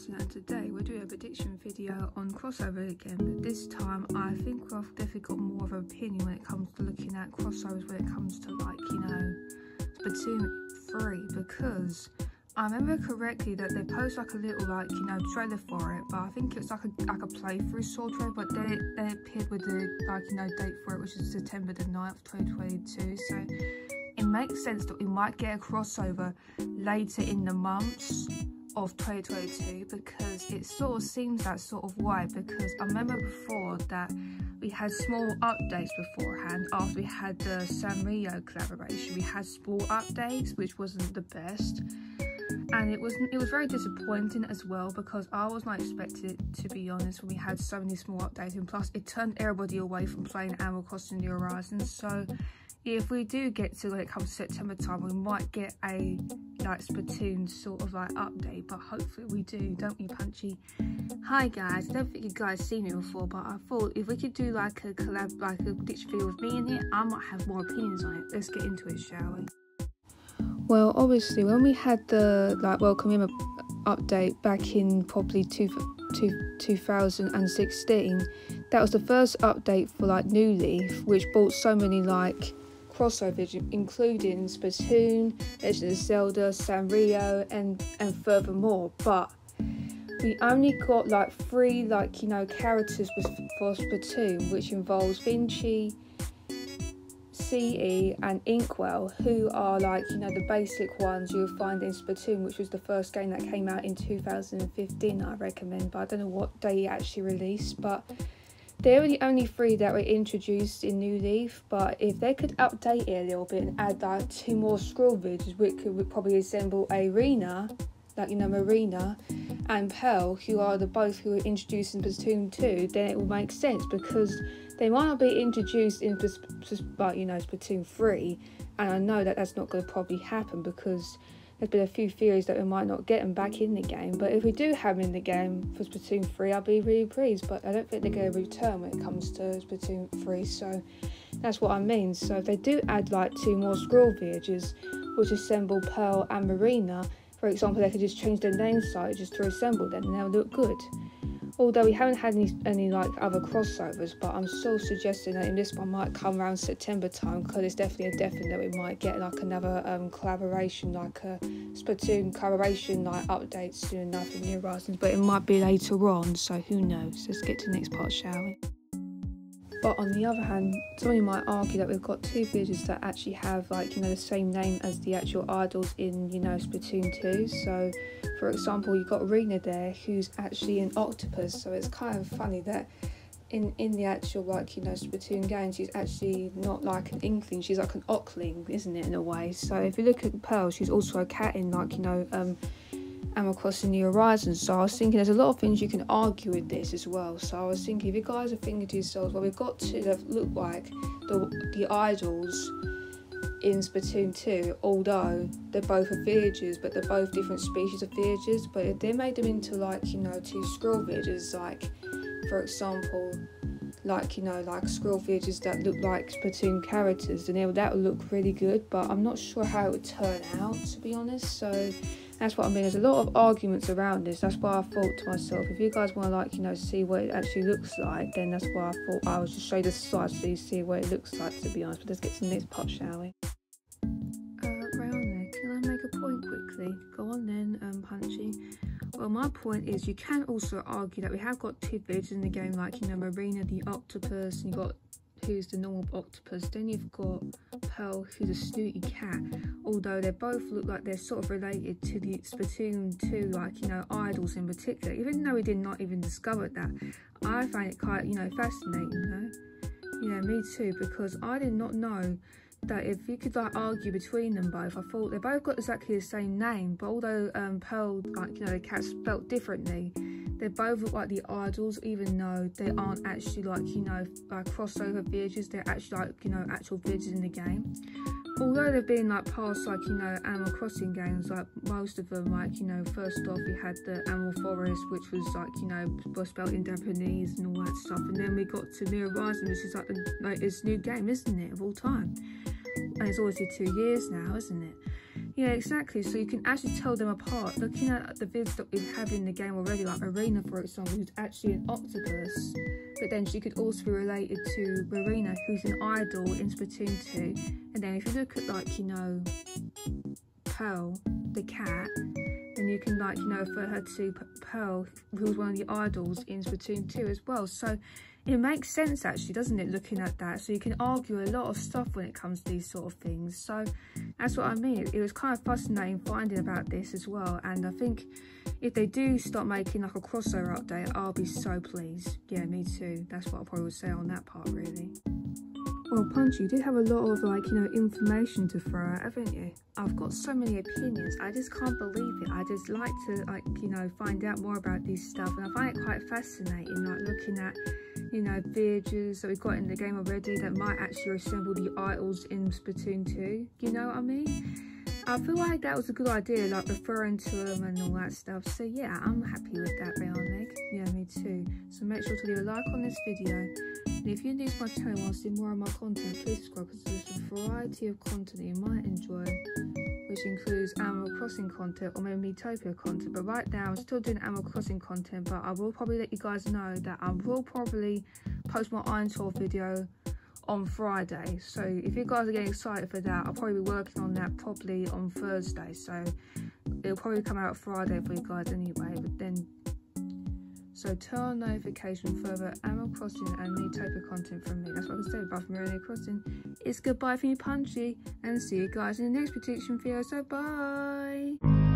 Horizon, and today we're doing a prediction video on crossover again, but this time I think I've definitely got more of an opinion when it comes to looking at crossovers when it comes to, like, you know, Splatoon 3, because I remember correctly that they post like a little, like, you know, trailer for it, but I think it's like a playthrough sort of, but then it appeared with the, like, you know, date for it, which is September the 9th, 2022, so it makes sense that we might get a crossover later in the months of 2022, because it sort of seems that sort of way, because I remember before that we had small updates beforehand. After we had the Sanrio collaboration, we had small updates, which wasn't the best, and it was very disappointing as well, because I was not expecting it, to be honest, when we had so many small updates, and plus it turned everybody away from playing Animal Crossing New Horizons. So if we do get to, when it comes to September time, we might get a, like, Splatoon sort of like update, but hopefully we do, don't we, Punchy? Hi guys, I don't think you guys seen me before, but I thought if we could do like a collab, like a prediction video with me in it, I might have more opinions on it. Let's get into it, shall we? Well, obviously when we had the, like, Welcome Him update back in probably 2016, that was the first update for, like, New Leaf, which brought so many, like, crossovers, including Splatoon, Legend of Zelda, Sanrio, and furthermore. But we only got like 3, like, you know, characters for Splatoon, which involves Vinci, CE, and Inkwell, who are, like, you know, the basic ones you'll find in Splatoon, which was the first game that came out in 2015. I recommend, but I don't know what day it actually released, but they were the only 3 that were introduced in New Leaf. But if they could update it a little bit and add, like, 2 more scroll villages, which could probably assemble Arena, like, you know, Marina and Pearl, who are the both who were introduced in Splatoon 2, then it will make sense, because they might not be introduced in, like, you know, Splatoon 3, and I know that that's not going to probably happen, because there's been a few theories that we might not get them back in the game. But if we do have them in the game for Splatoon 3, I'll be really pleased. But I don't think they're going to return when it comes to Splatoon 3, so that's what I mean. So if they do add, like, 2 more scroll villages, which assemble Pearl and Marina, for example, they could just change their name slightly just to assemble them, and they'll look good. Although we haven't had any like other crossovers, but I'm still suggesting that in this one might come around September time, because it's definitely a definite that we might get, like, another collaboration, like a Splatoon collaboration, like, update soon enough in New Horizons, but it might be later on, so who knows. Let's get to the next part, shall we? But on the other hand, somebody might argue that we've got 2 villages that actually have, like, you know, the same name as the actual idols in, you know, Splatoon 2. So, for example, you've got Arena there, who's actually an octopus. So it's kind of funny that in the actual, like, you know, Splatoon game, she's actually not like an inkling. She's like an ockling, isn't it, in a way? So if you look at Pearl, she's also a cat in, like, you know, Animal Crossing New Horizons. So I was thinking there's a lot of things you can argue with this as well. So I was thinking, if you guys are thinking to yourselves, well, we've got 2 that look like the idols in Splatoon 2, although they're both villages, but they're both different species of villages. But if they made them into, like, you know, 2 scroll villages, like, for example, like, you know, like scroll villages that look like Splatoon characters, then that would look really good. But I'm not sure how it would turn out, to be honest. So that's what I mean. There's a lot of arguments around this. That's why I thought to myself, if you guys want to, like, you know, see what it actually looks like, then that's why I thought I would just show you the slide so you see what it looks like, to be honest. But let's get to the next part, shall we? Right on there. Can I make a point quickly? Go on then, Punchy. Well, my point is, you can also argue that we have got 2 villages in the game, like, you know, Marina the octopus, and you've got who's the normal octopus, then you've got Pearl, who's a snooty cat, although they both look like they're sort of related to the Splatoon 2, like, you know, idols in particular, even though we did not even discover that. I find it quite, you know, fascinating, you know? Yeah, me too, because I did not know that if you could, like, argue between them both. I thought they both got exactly the same name, but although Pearl, like, you know, the cat's spelt differently, they both look like the idols, even though they aren't actually, like, you know, like crossover villages. They're actually, like, you know, actual villages in the game. Although they've been, like, past, like, you know, Animal Crossing games, like, most of them, like, you know, first off we had the Animal Forest, which was, like, you know, was spelled in Japanese and all that stuff, and then we got to New Horizons, which is, like, the latest new game, isn't it, of all time? And it's always 2 years now, isn't it? Yeah, exactly. So you can actually tell them apart. Looking at the vids that we have in the game already, like Marina, for example, who's actually an octopus, but then she could also be related to Marina, who's an idol in Splatoon 2. And then if you look at, like, you know, Pearl, the cat, then you can, like, you know, refer her to Pearl, who was one of the idols in Splatoon 2 as well. So it makes sense, actually, doesn't it, looking at that? So you can argue a lot of stuff when it comes to these sort of things. So that's what I mean. It was kind of fascinating finding about this as well. And I think if they do start making like a crossover update, I'll be so pleased. Yeah, me too. That's what I probably would say on that part, really. Well, Punchy, you did have a lot of, like, you know, information to throw out, haven't you? I've got so many opinions. I just can't believe it. I just like to, like, you know, find out more about these stuff. And I find it quite fascinating, like, looking at, you know, villages that we've got in the game already that might actually resemble the idols in Splatoon 2. You know what I mean? I feel like that was a good idea, like referring to them and all that stuff. So yeah, I'm happy with that, Beyond. Yeah, me too. So make sure to leave a like on this video. And if you're new to my channel and want to see more of my content, please subscribe, because there's a variety of content you might enjoy, which includes Animal Crossing content or maybe Miitopia content. But right now I'm still doing Animal Crossing content, but I will probably let you guys know that I will probably post my Iron Sword video on Friday. So if you guys are getting excited for that, I'll probably be working on that probably on Thursday. So it'll probably come out Friday for you guys anyway. But then, so turn on notification for further Animal Crossing and Miitopia content from me. That's what I can say. Bye from Animal Crossing. It's goodbye from me, Punchy, and see you guys in the next prediction video. So bye.